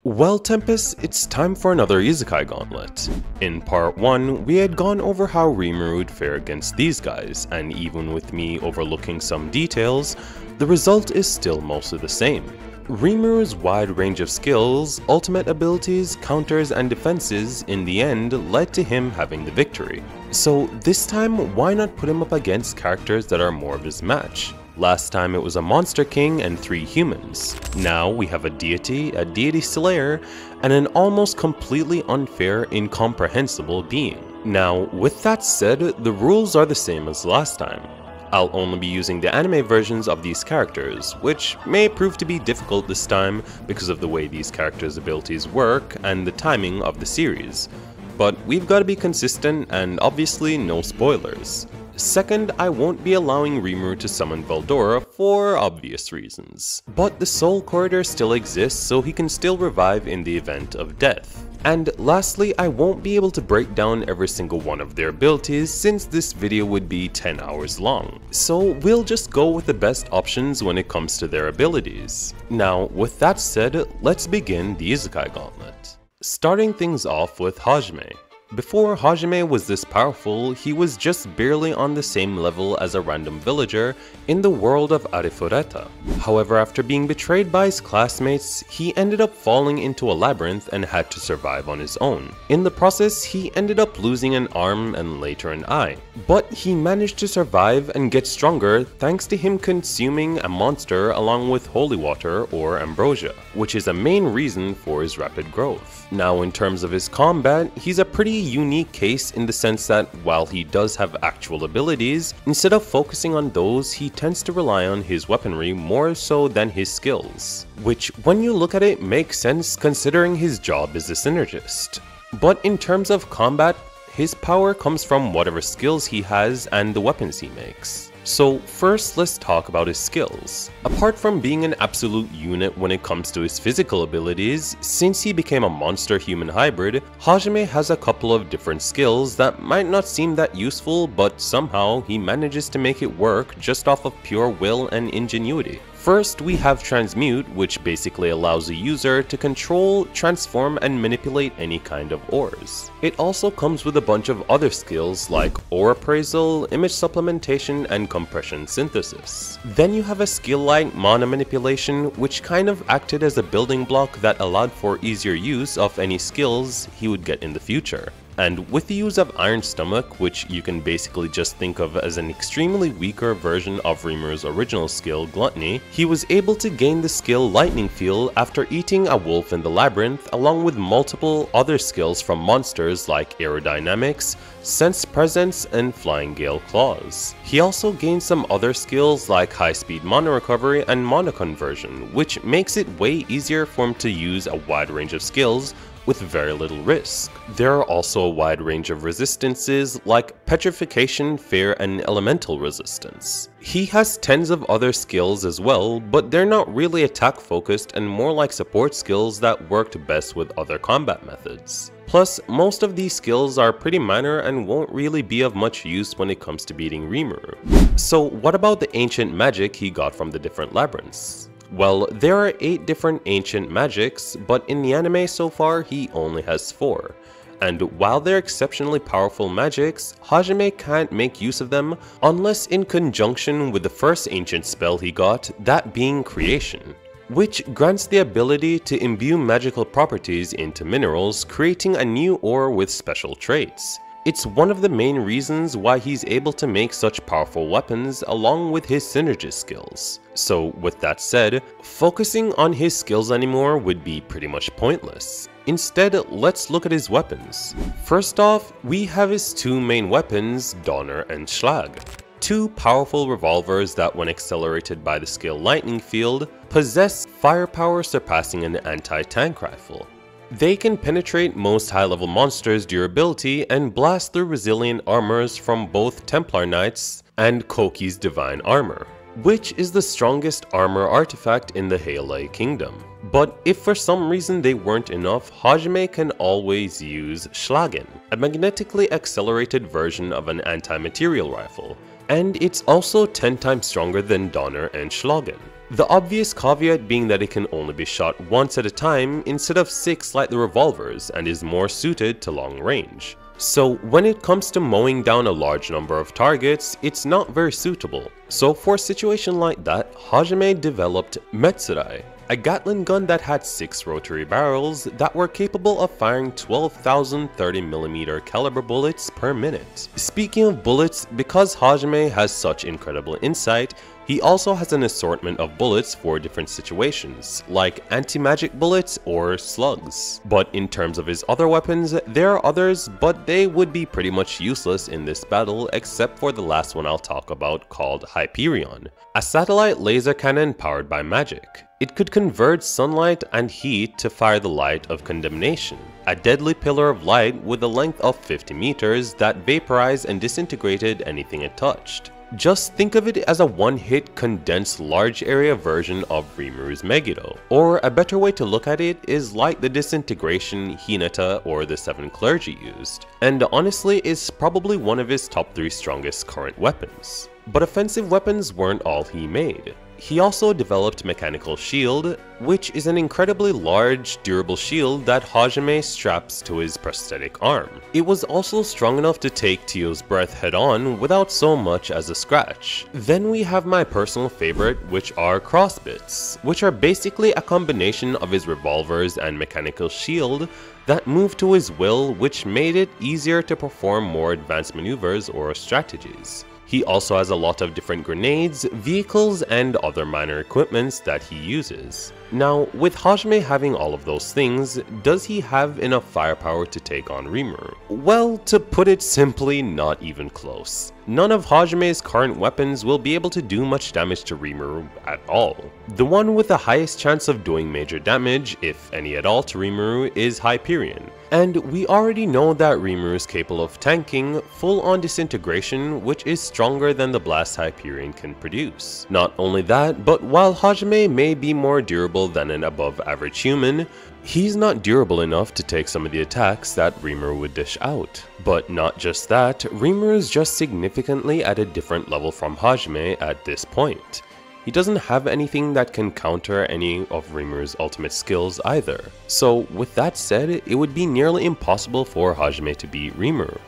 Well, Tempists, it's time for another Isekai Gauntlet. In part 1, we had gone over how Rimuru would fare against these guys, and even with me overlooking some details, the result is still mostly the same. Rimuru's wide range of skills, ultimate abilities, counters, and defenses in the end led to him having the victory. So this time, why not put him up against characters that are more of his match? Last time it was a monster king and 3 humans. Now we have a deity slayer, and an almost completely unfair, incomprehensible being. Now, with that said, the rules are the same as last time. I'll only be using the anime versions of these characters, which may prove to be difficult this time because of the way these characters' abilities work and the timing of the series. But we've got to be consistent and obviously no spoilers. Second, I won't be allowing Rimuru to summon Veldora for obvious reasons. But the Soul Corridor still exists, so he can still revive in the event of death. And lastly, I won't be able to break down every single one of their abilities since this video would be 10 hours long. So we'll just go with the best options when it comes to their abilities. Now, with that said, let's begin the Isekai Gauntlet. Starting things off with Hajime. Before Hajime was this powerful, he was just barely on the same level as a random villager in the world of Arifureta. However, after being betrayed by his classmates, he ended up falling into a labyrinth and had to survive on his own. In the process, he ended up losing an arm and later an eye. But he managed to survive and get stronger thanks to him consuming a monster along with holy water or ambrosia, which is a main reason for his rapid growth. Now, in terms of his combat, he's a pretty unique case in the sense that while he does have actual abilities, instead of focusing on those, he tends to rely on his weaponry more so than his skills. Which, when you look at it, makes sense considering his job is a synergist. But in terms of combat, his power comes from whatever skills he has and the weapons he makes. So first, let's talk about his skills. Apart from being an absolute unit when it comes to his physical abilities, since he became a monster-human hybrid, Hajime has a couple of different skills that might not seem that useful, but somehow he manages to make it work just off of pure will and ingenuity. First, we have Transmute, which basically allows a user to control, transform, and manipulate any kind of ores. It also comes with a bunch of other skills like ore appraisal, image supplementation, and compression synthesis. Then you have a skill like mana manipulation, which kind of acted as a building block that allowed for easier use of any skills he would get in the future. And with the use of Iron Stomach, which you can basically just think of as an extremely weaker version of Rimuru's original skill, Gluttony, he was able to gain the skill Lightning Field after eating a wolf in the labyrinth, along with multiple other skills from monsters like Aerodynamics, Sense Presence, and Flying Gale Claws. He also gained some other skills like High Speed Mana Recovery and Mana Conversion, which makes it way easier for him to use a wide range of skills with very little risk. There are also a wide range of resistances like Petrification, Fear, and Elemental Resistance. He has tens of other skills as well, but they're not really attack focused and more like support skills that worked best with other combat methods. Plus, most of these skills are pretty minor and won't really be of much use when it comes to beating Rimuru. So what about the ancient magic he got from the different labyrinths? Well, there are 8 different ancient magics, but in the anime so far, he only has 4. And while they're exceptionally powerful magics, Hajime can't make use of them unless in conjunction with the first ancient spell he got, that being Creation, which grants the ability to imbue magical properties into minerals, creating a new ore with special traits. It's one of the main reasons why he's able to make such powerful weapons along with his synergist skills. So with that said, focusing on his skills anymore would be pretty much pointless. Instead, let's look at his weapons. First off, we have his 2 main weapons, Donner and Schlag. 2 powerful revolvers that, when accelerated by the skill Lightning Field, possess firepower surpassing an anti-tank rifle. They can penetrate most high-level monsters' durability and blast through resilient armors from both Templar Knights and Koki's Divine Armor, which is the strongest armor artifact in the Heilei Kingdom. But if for some reason they weren't enough, Hajime can always use Schlagen, a magnetically accelerated version of an anti-material rifle, and it's also 10 times stronger than Donner and Schlagen. The obvious caveat being that it can only be shot once at a time instead of 6 like the revolvers, and is more suited to long range. So when it comes to mowing down a large number of targets, it's not very suitable. So for a situation like that, Hajime developed Metsurai, a Gatling gun that had 6 rotary barrels that were capable of firing 12,000 30mm caliber bullets per minute. Speaking of bullets, because Hajime has such incredible insight, he also has an assortment of bullets for different situations, like anti-magic bullets or slugs. But in terms of his other weapons, there are others, but they would be pretty much useless in this battle except for the last one I'll talk about, called Hyperion, a satellite laser cannon powered by magic. It could convert sunlight and heat to fire the light of condemnation, a deadly pillar of light with a length of 50 meters that vaporized and disintegrated anything it touched. Just think of it as a one-hit condensed large area version of Rimuru's Megiddo, or a better way to look at it is like the disintegration Hinata or the Seven Clergy used, and honestly is probably one of his top 3 strongest current weapons. But offensive weapons weren't all he made. He also developed Mechanical Shield, which is an incredibly large, durable shield that Hajime straps to his prosthetic arm. It was also strong enough to take Tio's breath head-on without so much as a scratch. Then we have my personal favorite, which are crossbits, which are basically a combination of his revolvers and Mechanical Shield that moved to his will, which made it easier to perform more advanced maneuvers or strategies. He also has a lot of different grenades, vehicles, and other minor equipments that he uses. Now, with Hajime having all of those things, does he have enough firepower to take on Rimuru? Well, to put it simply, not even close. None of Hajime's current weapons will be able to do much damage to Rimuru at all. The one with the highest chance of doing major damage, if any at all, to Rimuru is Hyperion. And we already know that Rimuru is capable of tanking full-on disintegration, which is stronger than the blast Hyperion can produce. Not only that, but while Hajime may be more durable than an above-average human, he's not durable enough to take some of the attacks that Rimuru would dish out. But not just that, Rimuru is just significantly at a different level from Hajime at this point. He doesn't have anything that can counter any of Rimuru's ultimate skills either. So with that said, it would be nearly impossible for Hajime to beat Rimuru.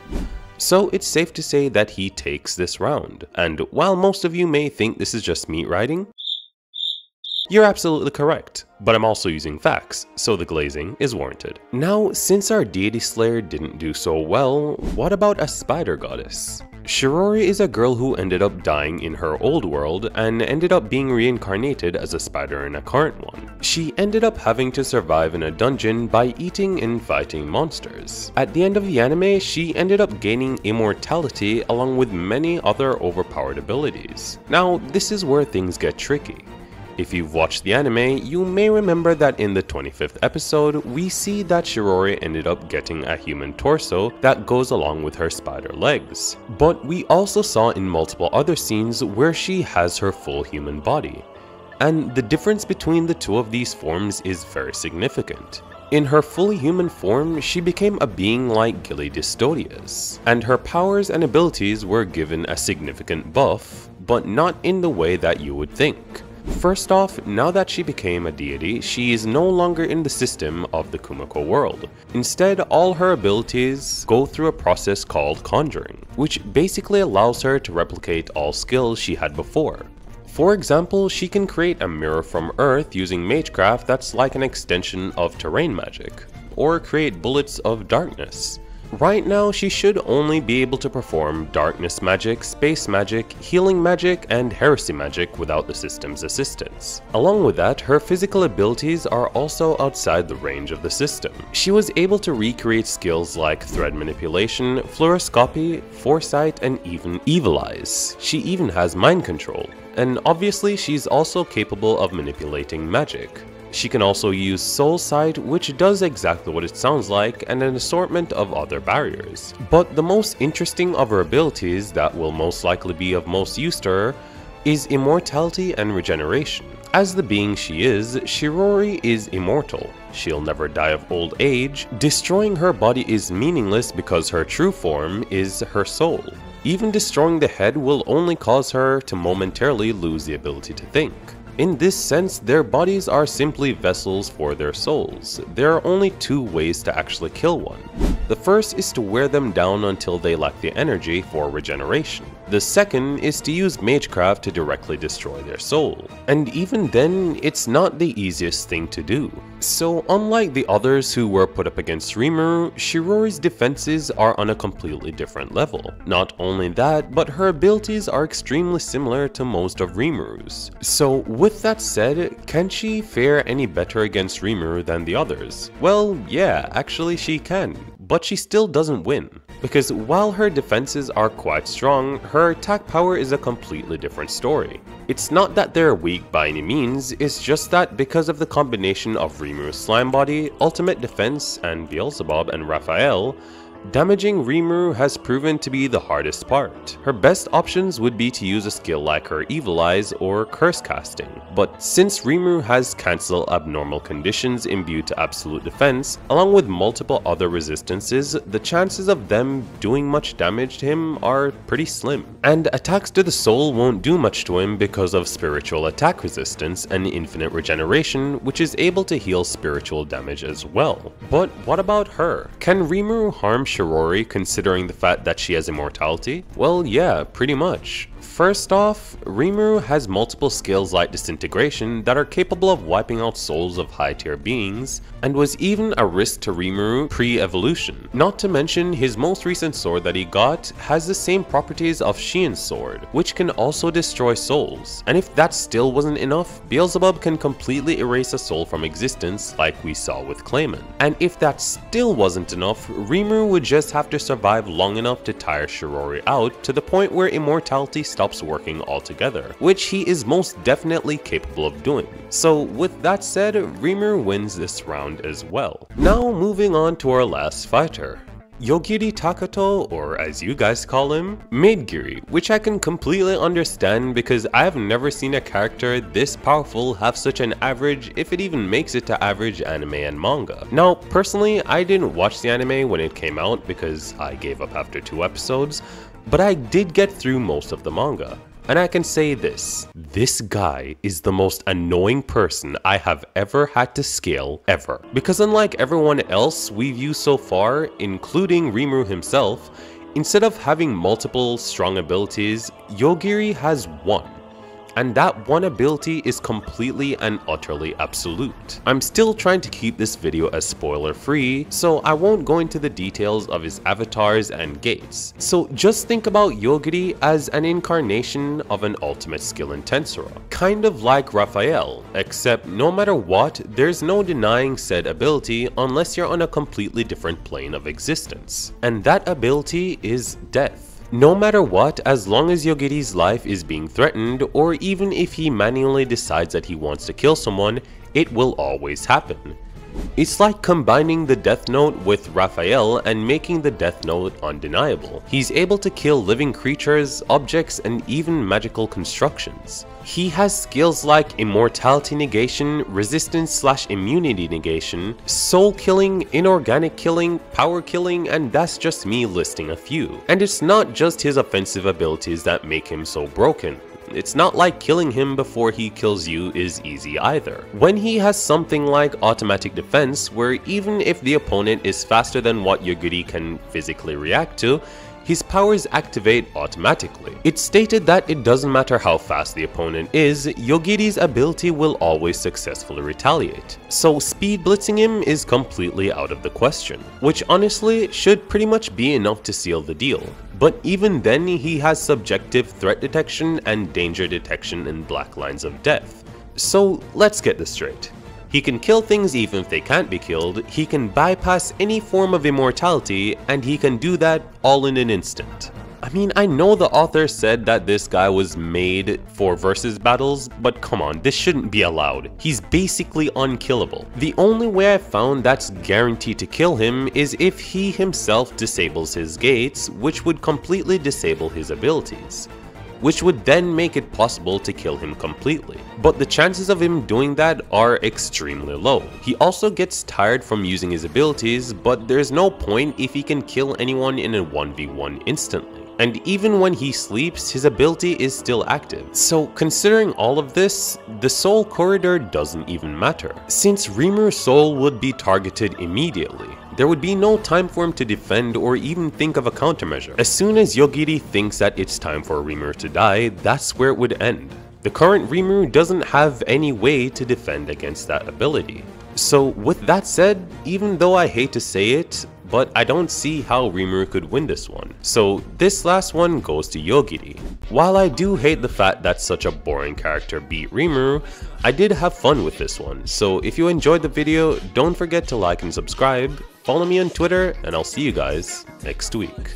So it's safe to say that he takes this round. And while most of you may think this is just meat riding, you're absolutely correct, but I'm also using facts, so the glazing is warranted. Now, since our deity slayer didn't do so well, what about a spider goddess? Shiori is a girl who ended up dying in her old world and ended up being reincarnated as a spider in a current one. She ended up having to survive in a dungeon by eating and fighting monsters. At the end of the anime, she ended up gaining immortality along with many other overpowered abilities. Now, this is where things get tricky. If you've watched the anime, you may remember that in the 25th episode, we see that Shiraori ended up getting a human torso that goes along with her spider legs. But we also saw in multiple other scenes where she has her full human body. And the difference between the two of these forms is very significant. In her fully human form, she became a being like Gilly Distodius, and her powers and abilities were given a significant buff, but not in the way that you would think. First off, now that she became a deity, she is no longer in the system of the Kumiko world. Instead, all her abilities go through a process called conjuring, which basically allows her to replicate all skills she had before. For example, she can create a mirror from Earth using magecraft that's like an extension of terrain magic, or create bullets of darkness. Right now, she should only be able to perform darkness magic, space magic, healing magic, and heresy magic without the system's assistance. Along with that, her physical abilities are also outside the range of the system. She was able to recreate skills like thread manipulation, fluoroscopy, foresight, and even evil eyes. She even has mind control. And obviously, she's also capable of manipulating magic. She can also use Soul Sight, which does exactly what it sounds like, and an assortment of other barriers. But the most interesting of her abilities that will most likely be of most use to her is immortality and regeneration. As the being she is, Shiraori is immortal. She'll never die of old age. Destroying her body is meaningless because her true form is her soul. Even destroying the head will only cause her to momentarily lose the ability to think. In this sense, their bodies are simply vessels for their souls. There are only two ways to actually kill one. The first is to wear them down until they lack the energy for regeneration. The second is to use magecraft to directly destroy their soul. And even then, it's not the easiest thing to do. So unlike the others who were put up against Rimuru, Shiraori's defenses are on a completely different level. Not only that, but her abilities are extremely similar to most of Rimuru's. So with that said, can she fare any better against Rimuru than the others? Well, yeah, actually she can, but she still doesn't win. Because while her defenses are quite strong, her attack power is a completely different story. It's not that they're weak by any means, it's just that because of the combination of Rimuru's slime body, ultimate defense, and Beelzebub and Raphael, damaging Rimuru has proven to be the hardest part. Her best options would be to use a skill like her Evil Eyes or Curse Casting, but since Rimuru has cancel abnormal conditions imbued to absolute defense, along with multiple other resistances, the chances of them doing much damage to him are pretty slim. And attacks to the soul won't do much to him because of spiritual attack resistance and infinite regeneration, which is able to heal spiritual damage as well. But what about her? Can Rimuru harm Shiraori considering the fact that she has immortality? Well, yeah, pretty much. First off, Rimuru has multiple skills like Disintegration that are capable of wiping out souls of high tier beings, and was even a risk to Rimuru pre-evolution. Not to mention, his most recent sword that he got has the same properties of Shien's sword, which can also destroy souls. And if that still wasn't enough, Beelzebub can completely erase a soul from existence like we saw with Clayman. And if that still wasn't enough, Rimuru would just have to survive long enough to tire Shiraori out to the point where immortality stops working altogether, which he is most definitely capable of doing. So with that said, Rimuru wins this round as well. Now moving on to our last fighter. Yogiri Takatou, or as you guys call him, Maidgiri, which I can completely understand because I have never seen a character this powerful have such an average, if it even makes it to average, anime and manga. Now personally, I didn't watch the anime when it came out because I gave up after 2 episodes, but I did get through most of the manga. And I can say this guy is the most annoying person I have ever had to scale ever. Because unlike everyone else we've used so far, including Rimuru himself, instead of having multiple strong abilities, Yogiri has one. And that one ability is completely and utterly absolute. I'm still trying to keep this video as spoiler free, so I won't go into the details of his avatars and gates. So just think about Yogiri as an incarnation of an ultimate skill in Tensura. Kind of like Raphael, except no matter what, there's no denying said ability unless you're on a completely different plane of existence. And that ability is death. No matter what, as long as Yogiri's life is being threatened, or even if he manually decides that he wants to kill someone, it will always happen. It's like combining the Death Note with Raphael and making the Death Note undeniable. He's able to kill living creatures, objects, and even magical constructions. He has skills like Immortality Negation, Resistance/Immunity Negation, Soul Killing, Inorganic Killing, Power Killing, and that's just me listing a few. And it's not just his offensive abilities that make him so broken. It's not like killing him before he kills you is easy either. When he has something like automatic defense, where even if the opponent is faster than what Yogiri can physically react to, his powers activate automatically. It's stated that it doesn't matter how fast the opponent is, Yogiri's ability will always successfully retaliate. So speed blitzing him is completely out of the question, which honestly should pretty much be enough to seal the deal. But even then, he has subjective threat detection and danger detection in Black Lines of Death. So let's get this straight. He can kill things even if they can't be killed, he can bypass any form of immortality, and he can do that all in an instant. I mean, I know the author said that this guy was made for versus battles, but come on, this shouldn't be allowed. He's basically unkillable. The only way I've found that's guaranteed to kill him is if he himself disables his gates, which would completely disable his abilities, which would then make it possible to kill him completely. But the chances of him doing that are extremely low. He also gets tired from using his abilities, but there's no point if he can kill anyone in a 1v1 instantly. and even when he sleeps, his ability is still active. So considering all of this, the soul corridor doesn't even matter, since Rimuru's soul would be targeted immediately. There would be no time for him to defend or even think of a countermeasure. As soon as Yogiri thinks that it's time for Rimuru to die, that's where it would end. The current Rimuru doesn't have any way to defend against that ability. So with that said, even though I hate to say it, but I don't see how Rimuru could win this one. So this last one goes to Yogiri. While I do hate the fact that such a boring character beat Rimuru, I did have fun with this one. So if you enjoyed the video, don't forget to like and subscribe, follow me on Twitter, and I'll see you guys next week.